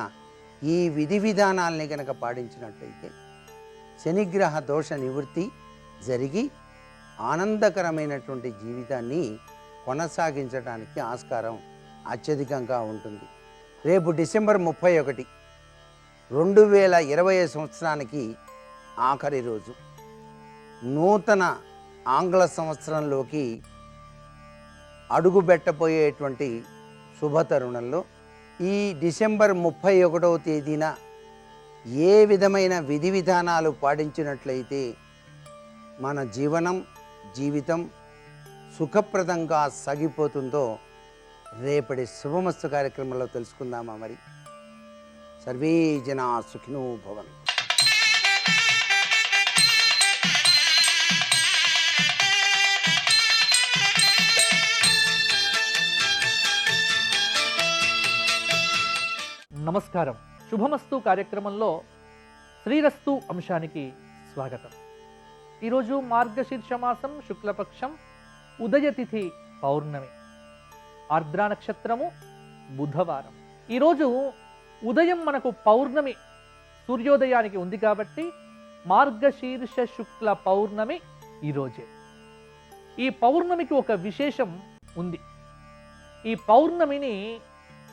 ఈ విధి విధానాల్ని కనుక పాటించినట్లయితే శనిగ్రహ దోష నివృత్తి జరిగి ఆనందకరమైనటువంటి జీవితాన్ని కొనసాగించడానికి ఆస్కారం అత్యధికంగా ఉంటుంది. రేపు డిసెంబర్ 31, 2020 సంవత్సరానికి ఆఖరి రోజు. నూతన ఆంగ్ల సంవత్సరంలోకి అడుగుపెట్టబోయేటువంటి శుభతరుణంలో ఈ డిసెంబర్ 31వ తేదీన ఏ విధమైన విధి విధానాలు పాటించినట్లయితే మన జీవితం సుఖప్రదంగా సాగిపోతుందో రేపటి శుభమస్తు కార్యక్రమంలో తెలుసుకుందామా మరి. సర్వే జనా సుఖినో భవంతు. నమస్కారం. శుభమస్తు కార్యక్రమంలో శ్రీరస్తు అంశానికి స్వాగతం. ఈరోజు మార్గశీర్ష మాసం శుక్లపక్షం ఉదయతిథి పౌర్ణమి, ఆర్ద్రా నక్షత్రము బుధవారం. ఈరోజు ఉదయం మనకు పౌర్ణమి సూర్యోదయానికి ఉంది కాబట్టి మార్గశీర్ష శుక్ల పౌర్ణమి ఈరోజే. ఈ పౌర్ణమికి ఒక విశేషం ఉంది. ఈ పౌర్ణమిని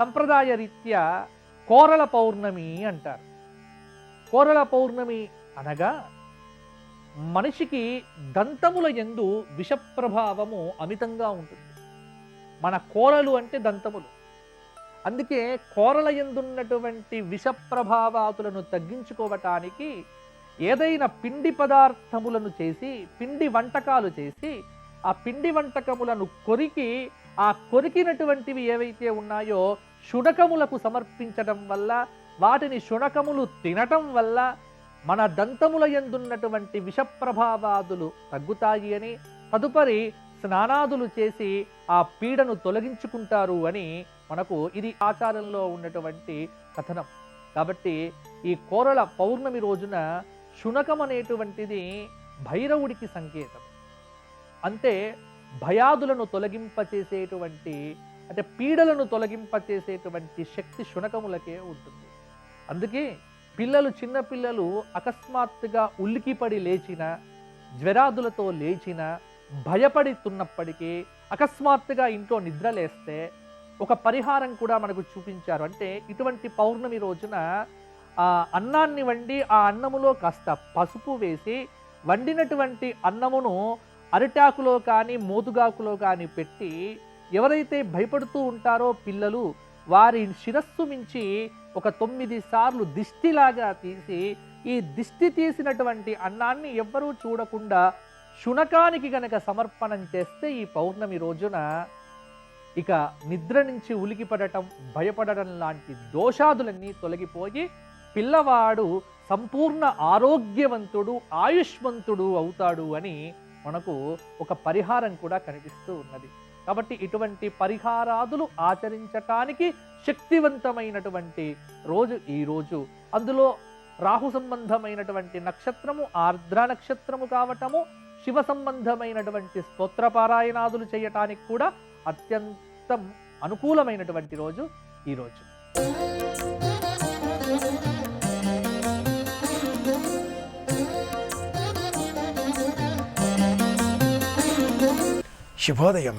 సంప్రదాయ రీత్యా కోరల పౌర్ణమి అంటారు. కోరల పౌర్ణమి అనగా మనిషికి దంతముల యందు విషప్రభావము అమితంగా ఉంటుంది. మన కోరలు అంటే దంతములు. అందుకే కోరల యందున్నటువంటి విషప్రభావాతులను తగ్గించుకోవటానికి ఏదైనా పిండి పదార్థములను చేసి, పిండి వంటకాలు చేసి, ఆ పిండి వంటకములను కొరికి, ఆ కొరికినటువంటివి ఏవైతే ఉన్నాయో శునకములకు సమర్పించడం వల్ల, వాటిని శునకములు తినటం వల్ల మన దంతముల యందున్నటువంటి విషప్రభావాదులు తగ్గుతాయి అని, తదుపరి స్నానాదులు చేసి ఆ పీడను తొలగించుకుంటారు అని మనకు ఇది ఆచారంలో ఉన్నటువంటి కథనం. కాబట్టి ఈ కోరల పౌర్ణమి రోజున శునకం అనేటువంటిది భైరవుడికి సంకేతం. అంటే భయాదులను తొలగింపచేసేటువంటి, అంటే పీడలను తొలగింపచేసేటువంటి శక్తి శునకములకే ఉంటుంది. అందుకే పిల్లలు, చిన్న పిల్లలు అకస్మాత్తుగా ఉలికిపడి లేచిన, జ్వరాదులతో లేచిన, భయపడుతున్నప్పటికీ అకస్మాత్తుగా ఇంట్లో నిద్రలేస్తే ఒక పరిహారం కూడా మనకు చూపించారు. అంటే ఇటువంటి పౌర్ణమి రోజున ఆ అన్నాన్ని వండి ఆ అన్నములో కాస్త పసుపు వేసి, వండినటువంటి అన్నమును అరిటాకులో కానీ మోదుగాకులో కానీ పెట్టి, ఎవరైతే భయపడుతూ ఉంటారో పిల్లలు, వారి శిరస్సు మించి ఒక 9 సార్లు దిష్టిలాగా తీసి, ఈ దిష్టి తీసినటువంటి అన్నాన్ని ఎవ్వరూ చూడకుండా శునకానికి గనక సమర్పణం చేస్తే ఈ పౌర్ణమి రోజున ఇక నిద్ర నుంచి ఉలికిపడటం, భయపడటం లాంటి దోషాదులన్నీ తొలగిపోయి పిల్లవాడు సంపూర్ణ ఆరోగ్యవంతుడు, ఆయుష్మంతుడు అవుతాడు అని మనకు ఒక పరిహారం కూడా కనిపిస్తూ ఉన్నది. కాబట్టి ఇటువంటి పరిహారాదులు ఆచరించటానికి శక్తివంతమైనటువంటి రోజు ఈ రోజు. అందులో రాహు సంబంధమైనటువంటి నక్షత్రము ఆర్ద్రా నక్షత్రము కావటము, శివ సంబంధమైనటువంటి స్తోత్రపారాయణాదులు చేయటానికి కూడా అత్యంతం అనుకూలమైనటువంటి రోజు ఈ రోజు. శుభోదయం.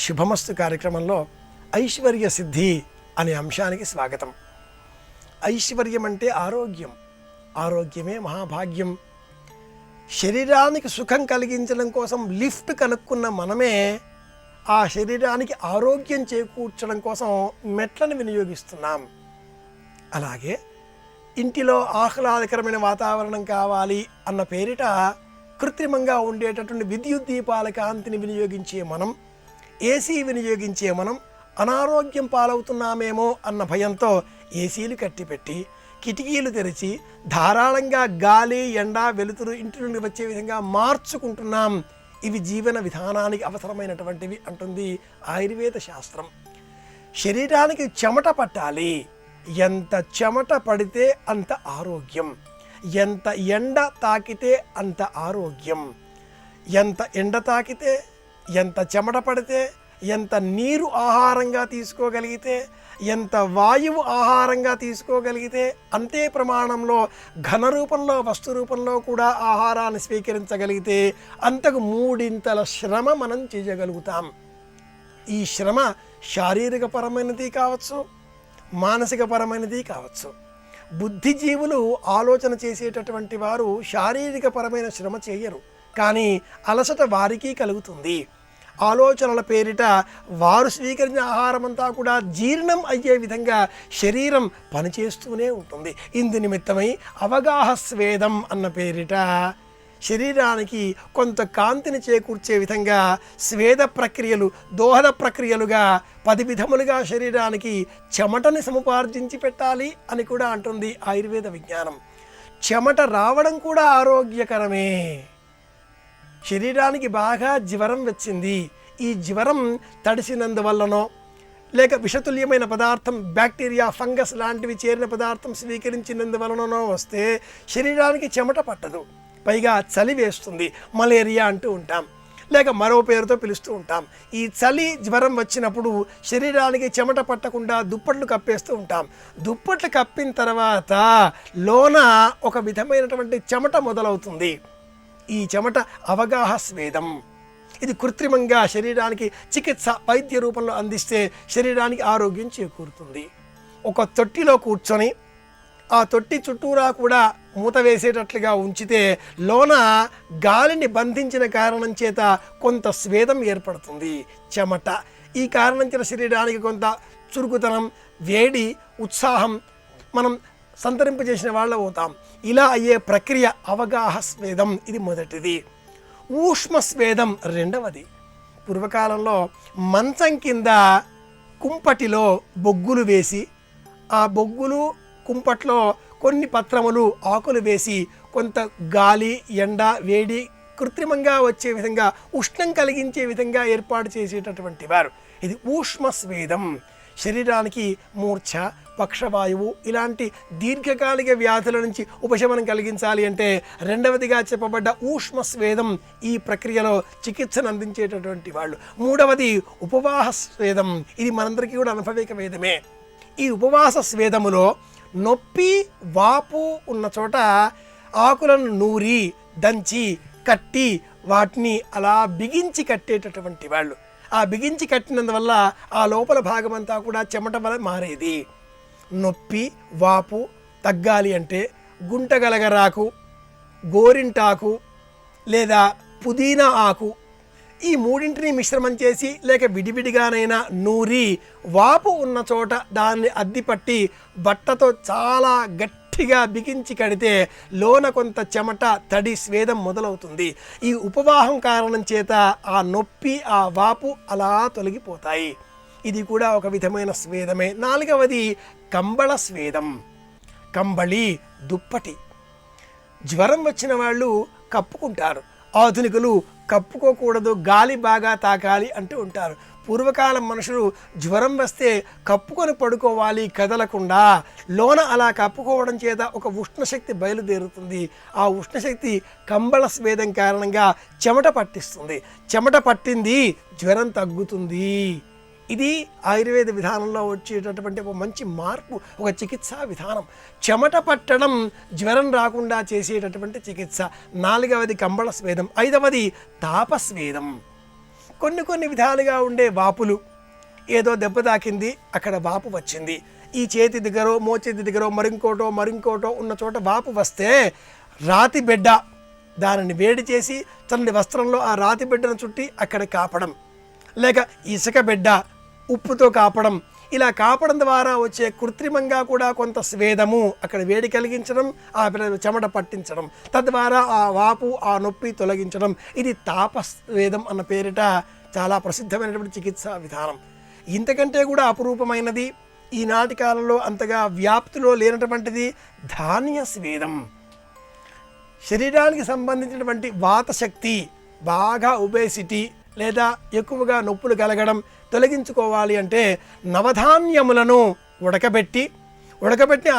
శుభమస్తు కార్యక్రమంలో ఐశ్వర్య సిద్ధి అనే అంశానికి స్వాగతం. ఐశ్వర్యం అంటే ఆరోగ్యం. ఆరోగ్యమే మహాభాగ్యం. శరీరానికి సుఖం కలిగించడం కోసం లిఫ్ట్ కనుక్కున్న మనమే ఆ శరీరానికి ఆరోగ్యం చేకూర్చడం కోసం మెట్లను వినియోగిస్తున్నాం. అలాగే ఇంటిలో ఆహ్లాదకరమైన వాతావరణం కావాలి అన్న పేరిట కృత్రిమంగా ఉండేటటువంటి విద్యుత్ దీపాల కాంతిని వినియోగించే మనం, ఏసీ వినియోగించే మనం అనారోగ్యం పాలవుతున్నామేమో అన్న భయంతో ఏసీలు కట్టిపెట్టి, కిటికీలు తెరిచి ధారాళంగా గాలి, ఎండ, వెలుతురు ఇంటి నుండి వచ్చే విధంగా మార్చుకుంటున్నాం. ఇవి జీవన విధానానికి అవసరమైనటువంటివి అంటుంది ఆయుర్వేద శాస్త్రం. శరీరానికి చెమట పట్టాలి. ఎంత చెమట పడితే అంత ఆరోగ్యం. ఎంత ఎండ తాకితే అంత ఆరోగ్యం. ఎంత ఎండ తాకితే, ఎంత చెమట పడితే, ఎంత నీరు ఆహారంగా తీసుకోగలిగితే, ఎంత వాయువు ఆహారంగా తీసుకోగలిగితే అంతే ప్రమాణంలో ఘన రూపంలో, వస్తు రూపంలో కూడా ఆహారాన్ని స్వీకరించగలిగితే అంతకు 3 శ్రమ మనం చేయగలుగుతాం. ఈ శ్రమ శారీరక పరమైనది కావచ్చు, మానసిక పరమైనది కావచ్చు. బుద్ధిజీవులు ఆలోచన చేసేటటువంటి వారు శారీరక పరమైన శ్రమ చేయరు, కానీ అలసట వారికి కలుగుతుంది. ఆలోచనల పేరిట వారు స్వీకరించిన ఆహారం అంతా కూడా జీర్ణం అయ్యే విధంగా శరీరం పనిచేస్తూనే ఉంటుంది. ఇందు నిమిత్తమై అవగాహ స్వేదం అన్న పేరిట శరీరానికి కొంత కాంతిని చేకూర్చే విధంగా స్వేద ప్రక్రియలు, దోహద ప్రక్రియలుగా 10 విధములుగా శరీరానికి చెమటని సముపార్జించి పెట్టాలి అని కూడా అంటుంది ఆయుర్వేద విజ్ఞానం. చెమట రావడం కూడా ఆరోగ్యకరమే. శరీరానికి బాగా జ్వరం వచ్చింది, ఈ జ్వరం తడిసినందువల్లనో లేక విషతుల్యమైన పదార్థం, బ్యాక్టీరియా, ఫంగస్ లాంటివి చేరిన పదార్థం స్వీకరించినందువలనో వస్తే శరీరానికి చెమట పట్టదు, పైగా చలి వేస్తుంది, మలేరియా అంటూ ఉంటాం, లేక మరో పేరుతో పిలుస్తూ ఉంటాం. ఈ చలి జ్వరం వచ్చినప్పుడు శరీరానికి చెమట పట్టకుండా దుప్పట్లు కప్పేస్తూ ఉంటాం. దుప్పట్లు కప్పిన తర్వాత లోన ఒక విధమైనటువంటి చెమట మొదలవుతుంది. ఈ చెమట అవగాహ స్వేదం. ఇది కృత్రిమంగా శరీరానికి చికిత్స, వైద్య రూపంలో అందిస్తే శరీరానికి ఆరోగ్యం చేకూరుతుంది. ఒక తొట్టిలో కూర్చొని ఆ తొట్టి చుట్టూరా కూడా మూత వేసేటట్లుగా ఉంచితే లోన గాలిని బంధించిన కారణం చేత కొంత స్వేదం ఏర్పడుతుంది, చెమట. ఈ కారణం చేత శరీరానికి కొంత చురుకుతనం, వేడి, ఉత్సాహం మనం సంతరింపజేసిన వాళ్ళు అవుతాం. ఇలా అయ్యే ప్రక్రియ అవగాహ స్వేదం, ఇది మొదటిది. ఊష్మ స్వేదం రెండవది. పూర్వకాలంలో మంచం కింద కుంపటిలో బొగ్గులు వేసి ఆ బొగ్గులు కుంపట్లో కొన్ని పత్రములు, ఆకులు వేసి కొంత గాలి, ఎండ, వేడి కృత్రిమంగా వచ్చే విధంగా, ఉష్ణం కలిగించే విధంగా ఏర్పాటు చేసేటటువంటి వారు. ఇది ఊష్మ స్వేదం. శరీరానికి మూర్ఛ, పక్షవాయువు ఇలాంటి దీర్ఘకాలిక వ్యాధుల నుంచి ఉపశమనం కలిగించాలి అంటే రెండవదిగా చెప్పబడ్డ ఊష్మ స్వేదం ఈ ప్రక్రియలో చికిత్సను అందించేటటువంటి వాళ్ళు. మూడవది ఉపవాస స్వేదం. ఇది మనందరికీ కూడా అనుభవిక వేదమే. ఈ ఉపవాస స్వేదములో నొప్పి, వాపు ఉన్న చోట ఆకులను నూరి, దంచి, కట్టి వాటిని అలా బిగించి కట్టేటటువంటి వాళ్ళు. ఆ బిగించి కట్టినందువల్ల ఆ లోపల భాగమంతా కూడా చెమట వల్ల మారేది. నొప్పి, వాపు తగ్గాలి అంటే గుంటగలగరాకు, గోరింటాకు లేదా పుదీనా ఆకు ఈ మూడింటిని మిశ్రమం చేసి లేక విడివిడిగానైనా నూరి వాపు ఉన్న చోట దాన్ని అద్దిపట్టి బట్టతో చాలా గట్టిగా బిగించి కడితే లోన కొంత చెమట, తడి, స్వేదం మొదలవుతుంది. ఈ ఉపవాహం కారణం చేత ఆ నొప్పి, ఆ వాపు అలా తొలగిపోతాయి. ఇది కూడా ఒక విధమైన స్వేదమే. నాలుగవది కంబళ స్వేదం. కంబళి, దుప్పటి. జ్వరం వచ్చిన వాళ్ళు కప్పుకుంటారు. ఆధునికులు కప్పుకోకూడదు, గాలి బాగా తాకాలి అంటూ ఉంటారు. పూర్వకాలం మనుషులు జ్వరం వస్తే కప్పుకొని పడుకోవాలి, కదలకుండా. లోన అలా కప్పుకోవడం చేత ఒక ఉష్ణశక్తి బయలుదేరుతుంది. ఆ ఉష్ణశక్తి కంబళ స్వేదం కారణంగా చెమట పట్టిస్తుంది. చెమట పట్టింది, జ్వరం తగ్గుతుంది. ఇది ఆయుర్వేద విధానంలో వచ్చేటటువంటి ఒక మంచి మార్పు, ఒక చికిత్సా విధానం. చెమట పట్టడం జ్వరం రాకుండా చేసేటటువంటి చికిత్స. నాలుగవది కంబళ స్వేదం. ఐదవది తాపస్వేదం. కొన్ని విధాలుగా ఉండే వాపులు, ఏదో దెబ్బ తాకింది, అక్కడ వాపు వచ్చింది, ఈ చేతి దగ్గర, మోచేతి దగ్గర మరింకోటో ఉన్న చోట వాపు వస్తే రాతి బిడ్డ దానిని వేడి చేసి చల్లని వస్త్రంలో ఆ రాతి బిడ్డను చుట్టి అక్కడ కాపడం, లేక ఇసుక బిడ్డ ఉప్పుతో కాపడం. ఇలా కాపడం ద్వారా వచ్చే కృత్రిమంగా కూడా కొంత స్వేదము అక్కడ వేడి కలిగించడం, ఆ చెమట పట్టించడం, తద్వారా ఆ వాపు, ఆ నొప్పి తొలగించడం. ఇది తాపస్వేదం అన్న పేరిట చాలా ప్రసిద్ధమైనటువంటి చికిత్సా విధానం. ఇంతకంటే కూడా అపురూపమైనది, ఈనాటి కాలంలో అంతగా వ్యాప్తిలో లేనటువంటిది ధాన్య స్వేదం. శరీరానికి సంబంధించినటువంటి వాతశక్తి, బాగా ఒబేసిటీ లేదా ఎక్కువగా నొప్పులు కలగడం తొలగించుకోవాలి అంటే నవధాన్యములను ఉడకబెట్టి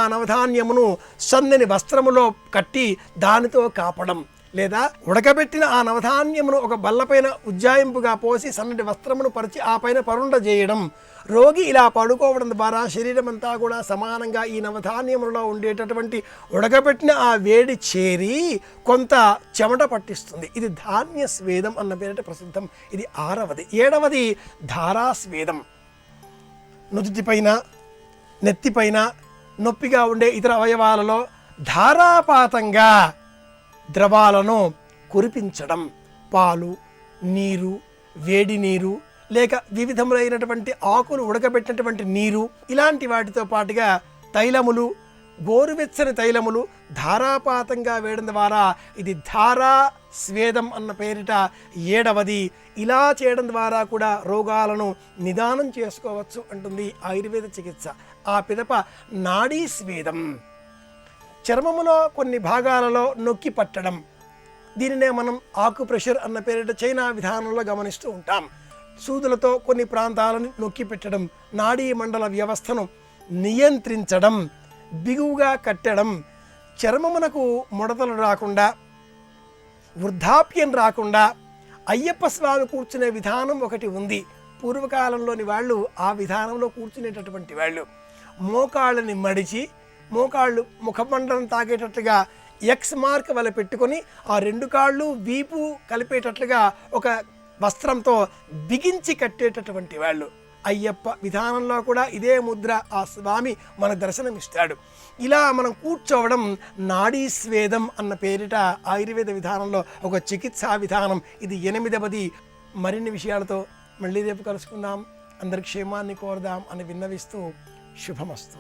ఆ నవధాన్యమును సన్నని వస్త్రములో కట్టి దానితో కాపడం, లేదా ఉడకబెట్టిన ఆ నవధాన్యమును ఒక బల్లపైన ఉజ్జాయింపుగా పోసి సన్నటి వస్త్రమును పరిచి ఆ పైన పరుండ చేయడం. రోగి ఇలా పడుకోవడం ద్వారా శరీరం అంతా కూడా సమానంగా ఈ నవధాన్యములలో ఉండేటటువంటి ఉడకబెట్టిన ఆ వేడి చేరి కొంత చెమట పట్టిస్తుంది. ఇది ధాన్య స్వేదం అన్న పేరిట ప్రసిద్ధం. ఇది ఆరవది. ఏడవది ధారాస్వేదం. నుదుటిపైన, నెత్తిపైన నొప్పిగా ఉండే ఇతర అవయవాలలో ధారాపాతంగా ద్రవాలను కురిపించడం. పాలు, నీరు, వేడి నీరు, లేక వివిధములైనటువంటి ఆకులు ఉడకబెట్టినటువంటి నీరు, ఇలాంటి వాటితో పాటుగా తైలములు, గోరువెచ్చని తైలములు ధారాపాతంగా వేయడం ద్వారా ఇది ధారా స్వేదం అన్న పేరిట 7వది. ఇలా చేయడం ద్వారా కూడా రోగాలను నిదానం చేసుకోవచ్చు అంటుంది ఆయుర్వేద చికిత్స. ఆ పిదప నాడీ స్వేదం, చర్మములో కొన్ని భాగాలలో నొక్కి పట్టడం, దీనినే మనం ఆకుప్రెషర్ అన్న పేరిట చైనా విధానంలో గమనిస్తూ ఉంటాం. సూదులతో కొన్ని ప్రాంతాలను నొక్కి పెట్టడం, నాడీ మండల వ్యవస్థను నియంత్రించడం, బిగువుగా కట్టడం, చర్మమునకు ముడతలు రాకుండా, వృద్ధాప్యం రాకుండా అయ్యప్ప స్వామి కూర్చునే విధానం ఒకటి ఉంది. పూర్వకాలంలోని వాళ్ళు ఆ విధానంలో కూర్చునేటటువంటి వాళ్ళు మోకాళ్ళని మడిచి, మోకాళ్ళు ముఖమండలం తాకేటట్లుగా ఎక్స్ మార్క్ వల్ల పెట్టుకొని, ఆ 2 కాళ్ళు వీపు కలిపేటట్లుగా ఒక వస్త్రంతో బిగించి కట్టేటటువంటి వాళ్ళు. అయ్యప్ప విధానంలో కూడా ఇదే ముద్ర ఆ స్వామి మన దర్శనమిస్తాడు. ఇలా మనం కూర్చోవడం నాడీ స్వేదం అన్న పేరిట ఆయుర్వేద విధానంలో ఒక చికిత్సా విధానం. ఇది 8వది. మరిన్ని విషయాలతో మళ్ళీ రేపు కలుసుకుందాం. అందరి క్షేమాన్ని కోరదాం అని విన్నవిస్తూ శుభమస్తు.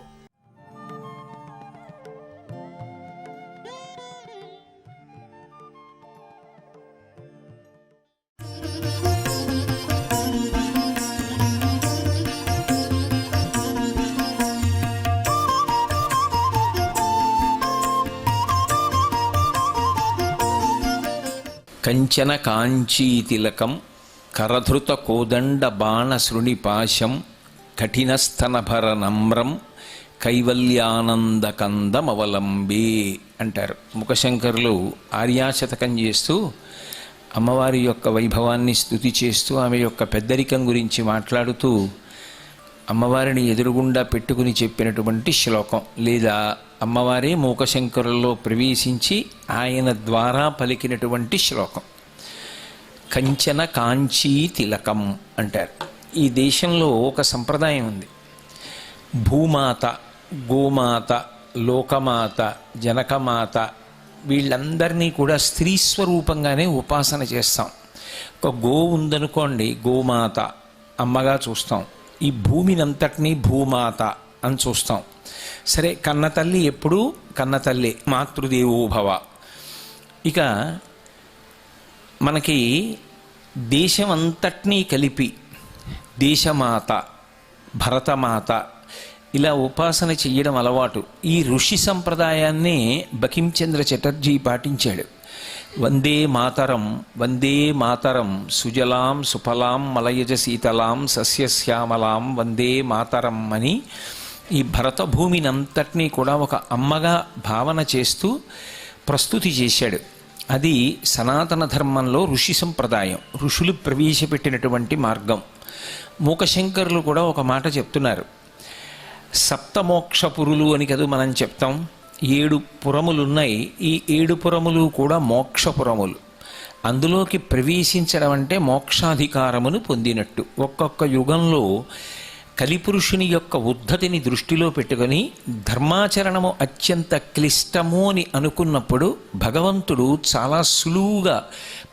కంచన కాంచీతిలకం కరధృత కోదండ బాణశృణిపాశం కఠినస్తనభర నమ్రం కైవల్యానందకందమవలంబే అంటారు. ముఖశంకరులు ఆర్యాశతకం చేస్తూ అమ్మవారి యొక్క వైభవాన్ని స్తుతి చేస్తూ ఆమె యొక్క పెద్దరికం గురించి మాట్లాడుతూ అమ్మవారిని ఎదురుగుండా పెట్టుకుని చెప్పినటువంటి శ్లోకం, లేదా అమ్మవారే మూకశంకరుల్లో ప్రవేశించి ఆయన ద్వారా పలికినటువంటి శ్లోకం. కంచన కాంచీ తిలకం అంటారు. ఈ దేశంలో ఒక సంప్రదాయం ఉంది. భూమాత, గోమాత, లోకమాత, జనకమాత వీళ్ళందరినీ కూడా స్త్రీ స్వరూపంగానే ఉపాసన చేస్తాం. ఒక గోవు ఉందనుకోండి, గోమాత అమ్మగా చూస్తాం. ఈ భూమిని అంతటినీ భూమాత అని చూస్తాం. సరే, కన్నతల్లి ఎప్పుడూ కన్నతల్లి, మాతృదేవోభవ. ఇక మనకి దేశం అంతటినీ కలిపి దేశమాత, భరతమాత ఇలా ఉపాసన చెయ్యడం అలవాటు. ఈ ఋషి సంప్రదాయాన్నే బకించంద్ర చటర్జీ పాటించాడు. వందే మాతరం, వందే మాతరం, సుజలాం సుఫలాం మలయజ శీతలాం సస్యశ్యామలాం వందే మాతరం అని ఈ భరత భూమిని అంతటినీ కూడా ఒక అమ్మగా భావన చేస్తూ ప్రస్తుతి చేశాడు. అది సనాతన ధర్మంలో ఋషి సంప్రదాయం, ఋషులు ప్రవేశపెట్టినటువంటి మార్గం. మూకశంకరులు కూడా ఒక మాట చెప్తున్నారు. సప్తమోక్షపురులు అని కదా మనం చెప్తాం. 7 పురములున్నాయి. ఈ 7 పురములు కూడా మోక్షపురములు. అందులోకి ప్రవేశించడం అంటే మోక్షాధికారమును పొందినట్టు. ఒక్కొక్క యుగంలో కలిపురుషుని యొక్క ఉద్ధతిని దృష్టిలో పెట్టుకొని ధర్మాచరణము అత్యంత క్లిష్టము అని అనుకున్నప్పుడు భగవంతుడు చాలా సులువుగా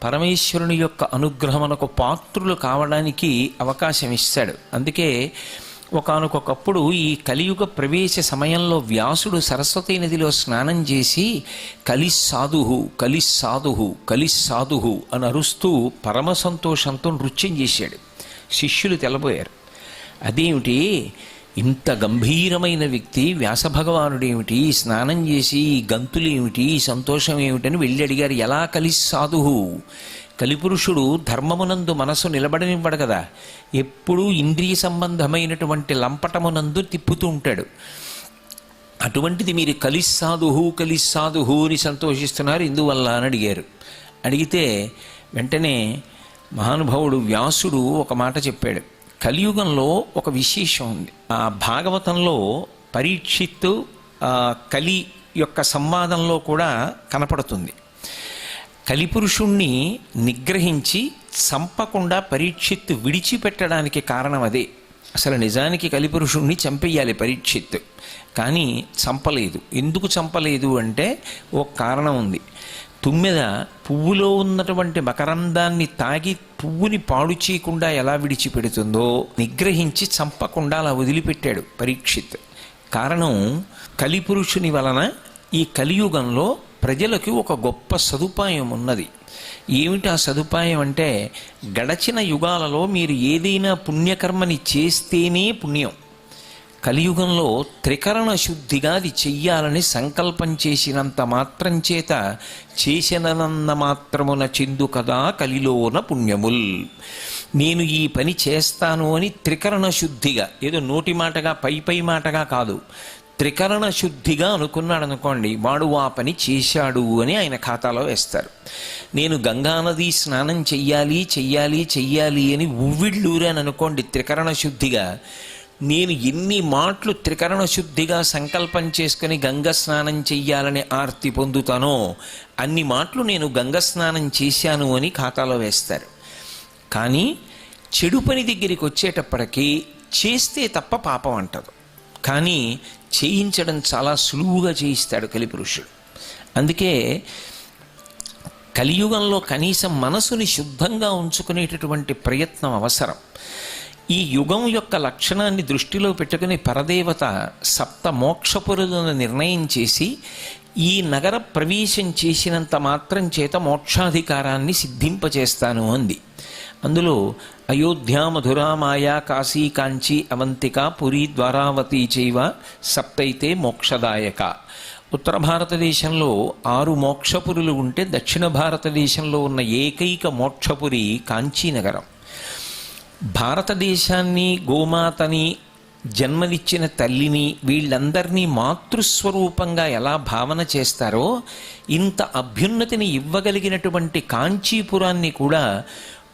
పరమేశ్వరుని యొక్క అనుగ్రహమునకు పాత్రులు కావడానికి అవకాశం ఇస్తాడు. అందుకే ఒకానొకప్పుడు ఈ కలియుగ ప్రవేశ సమయంలో వ్యాసుడు సరస్వతీ నదిలో స్నానం చేసి కలిస్సాధుహు కలిస్సాధుహు కలిస్సాధుహు అని అరుస్తూ పరమ సంతోషంతో నృత్యం చేశాడు. శిష్యులు తెల్లబోయారు. అదేమిటి, ఇంత గంభీరమైన వ్యక్తి వ్యాసభగవానుడేమిటి, స్నానం చేసి ఈ గంతులేమిటి, ఈ సంతోషం ఏమిటని వెళ్ళి అడిగారు. ఎలా కలిస్సాధుహు, కలిపురుషుడు ధర్మమునందు మనసు నిలబడనివ్వడు కదా, ఎప్పుడూ ఇంద్రియ సంబంధమైనటువంటి లంపటమునందు తిప్పుతూ ఉంటాడు. అటువంటిది మీరు కలిస్సాధుహు కలిస్సాధుహు అని సంతోషిస్తున్నారు ఇందువల్ల అని అడిగారు. అడిగితే వెంటనే మహానుభావుడు వ్యాసుడు ఒక మాట చెప్పాడు. కలియుగంలో ఒక విశేషం ఉంది. ఆ భాగవతంలో పరీక్షిత్తు కలి యొక్క సంవాదంలో కూడా కనపడుతుంది. కలిపురుషుణ్ణి నిగ్రహించి చంపకుండా పరీక్షిత్తు విడిచిపెట్టడానికి కారణం అదే. అసలు నిజానికి కలిపురుషుణ్ణి చంపేయాలి పరీక్షిత్తు, కానీ చంపలేదు. ఎందుకు చంపలేదు అంటే ఒక కారణం ఉంది. తుమ్మెద పువ్వులో ఉన్నటువంటి మకరందాన్ని తాగి పువ్వుని పాడు చేయకుండా ఎలా విడిచిపెడుతుందో నిగ్రహించి చంపకుండా అలా వదిలిపెట్టాడు పరీక్షిత్. కారణం కలిపురుషుని వలన ఈ కలియుగంలో ప్రజలకి ఒక గొప్ప సదుపాయం ఉన్నది. ఏమిటి ఆ సదుపాయం అంటే, గడచిన యుగాలలో మీరు ఏదైనా పుణ్యకర్మని చేస్తేనే పుణ్యం. కలియుగంలో త్రికరణ శుద్ధిగా అది చెయ్యాలని సంకల్పం చేసినంత మాత్రం చేత చేసినన్న మాత్రమున చెందు కదా కలిలోన పుణ్యముల్. నేను ఈ పని చేస్తాను అని త్రికరణ శుద్ధిగా, ఏదో నోటి మాటగా పై మాటగా కాదు, త్రికరణ శుద్ధిగా అనుకున్నాడు అనుకోండి, వాడు ఆ పని చేశాడు అని ఆయన ఖాతాలో వేస్తారు. నేను గంగానది స్నానం చెయ్యాలి చెయ్యాలి చెయ్యాలి అని ఉవ్విళ్ళూరాను అనుకోండి త్రికరణ శుద్ధిగా, నేను ఎన్ని మాటలు త్రికరణ శుద్ధిగా సంకల్పం చేసుకుని గంగ స్నానం చెయ్యాలని ఆర్తి పొందుతానో అన్ని మాటలు నేను గంగ స్నానం చేశాను అని ఖాతాలో వేస్తారు. కానీ చెడు పని దగ్గరికి వచ్చేటప్పటికీ చేస్తే తప్ప పాపం అంటదు, కానీ చేయించడం చాలా సులువుగా చేయిస్తాడు కలిపురుషుడు. అందుకే కలియుగంలో కనీసం మనసుని శుద్ధంగా ఉంచుకునేటటువంటి ప్రయత్నం అవసరం. ఈ యుగం యొక్క లక్షణాన్ని దృష్టిలో పెట్టుకుని పరదేవత సప్త మోక్షపురులను నిర్ణయం చేసి ఈ నగర ప్రవేశం చేసినంత మాత్రం చేత మోక్షాధికారాన్ని సిద్ధింపచేస్తాను అంది. అందులో అయోధ్య, మధురా, మాయా, కాశీ, కాంచీ, అవంతిక, పురి, ద్వారావతి చైవ సప్తైతే మోక్షదాయక. ఉత్తర భారతదేశంలో 6 మోక్షపురులు ఉంటే దక్షిణ భారతదేశంలో ఉన్న ఏకైక మోక్షపురి కాంచీనగరం. భారతదేశాన్ని, గోమాతని, జన్మనిచ్చిన తల్లిని, వీళ్ళందరినీ మాతృస్వరూపంగా ఎలా భావన చేస్తారో ఇంత అభ్యున్నతిని ఇవ్వగలిగినటువంటి కాంచీపురాన్ని కూడా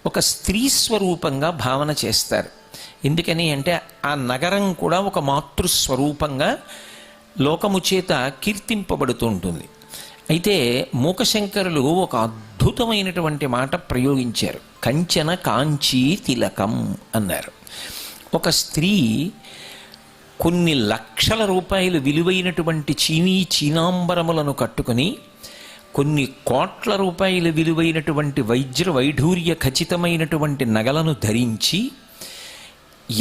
ఒక స్త్రీ స్వరూపంగా భావన చేస్తారు. ఎందుకని అంటే ఆ నగరం కూడా ఒక మాతృస్వరూపంగా లోకము చేత కీర్తింపబడుతూ ఉంటుంది. అయితే మూకశంకరులు ఒక అద్భుతమైనటువంటి మాట ప్రయోగించారు. కంచన కాంచీ తిలకం అన్నారు. ఒక స్త్రీ కొన్ని లక్షల రూపాయలు విలువైనటువంటి చీనాంబరములను కట్టుకుని, కొన్ని కోట్ల రూపాయల విలువైనటువంటి వజ్ర వైఢూర్య ఖచ్చితమైనటువంటి నగలను ధరించి,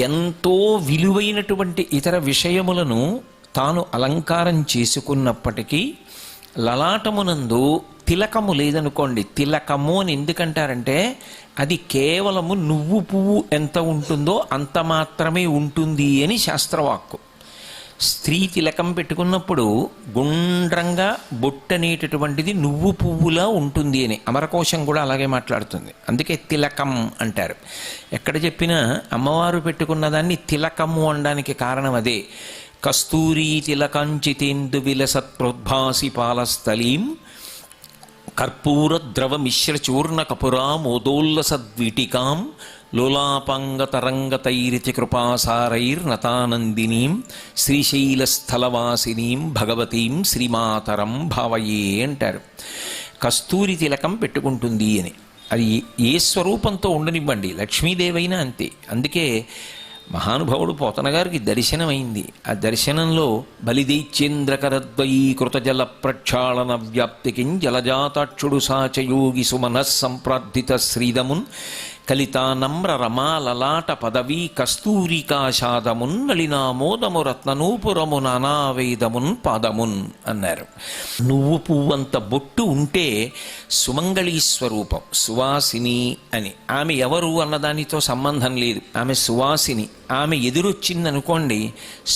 ఎంతో విలువైనటువంటి ఇతర విషయములను తాను అలంకారం చేసుకున్నప్పటికీ లలాటమునందు తిలకము లేదనుకోండి. తిలకము అని ఎందుకంటారంటే అది కేవలము నువ్వు పువ్వు ఎంత ఉంటుందో అంత మాత్రమే ఉంటుంది అని శాస్త్రవాక్కు. స్త్రీ తిలకం పెట్టుకున్నప్పుడు గుండ్రంగా బొట్టనేటటువంటిది నువ్వు పువ్వులా ఉంటుంది అని అమరకోశం కూడా అలాగే మాట్లాడుతుంది. అందుకే తిలకం అంటారు. ఎక్కడ చెప్పినా అమ్మవారు పెట్టుకున్న దాన్ని తిలకము అనడానికి కారణం అదే. కస్తూరీ తిలకంచితేందు విలసత్ప్రోద్భాసి పాలస్థలీం కర్పూర ద్రవ మిశ్ర చూర్ణ కపురామోదోల్లసద్విటికాం లోలాపాంగతరంగతైరితి కృపాసారైర్నతానందినీం శ్రీశైలస్థలవాసినీం భగవతీం శ్రీమాతరం భావయే అంటారు. కస్తూరి తిలకం పెట్టుకుంటుంది అని. అది ఏ స్వరూపంతో ఉండనివ్వండి, లక్ష్మీదేవైనా అంతే. అందుకే మహానుభావుడు పోతన గారికి దర్శనమైంది. ఆ దర్శనంలో బలిదైత్యేంద్రకరద్వయీ కృతజల ప్రక్షాళన వ్యాప్తికిం జలజాతాక్షుడు సాచయోగి సుమనః సంప్రార్థిత శ్రీదమున్ కలితానమ్ర రమాలలాట పదవీ కస్తూరికాషాదమున్ నళినామోదము రత్ననూపురము నానావేదమున్ పాదమున్ అన్నారు. నువ్వు పువ్వంత బొట్టు ఉంటే సుమంగళీ స్వరూపం, సువాసిని అని. ఆమె ఎవరు అన్నదానితో సంబంధం లేదు, ఆమె సువాసిని. ఆమె ఎదురొచ్చిందనుకోండి,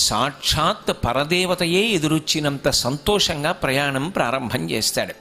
సాక్షాత్ పరదేవతయే ఎదురొచ్చినంత సంతోషంగా ప్రయాణం ప్రారంభం చేస్తాడు.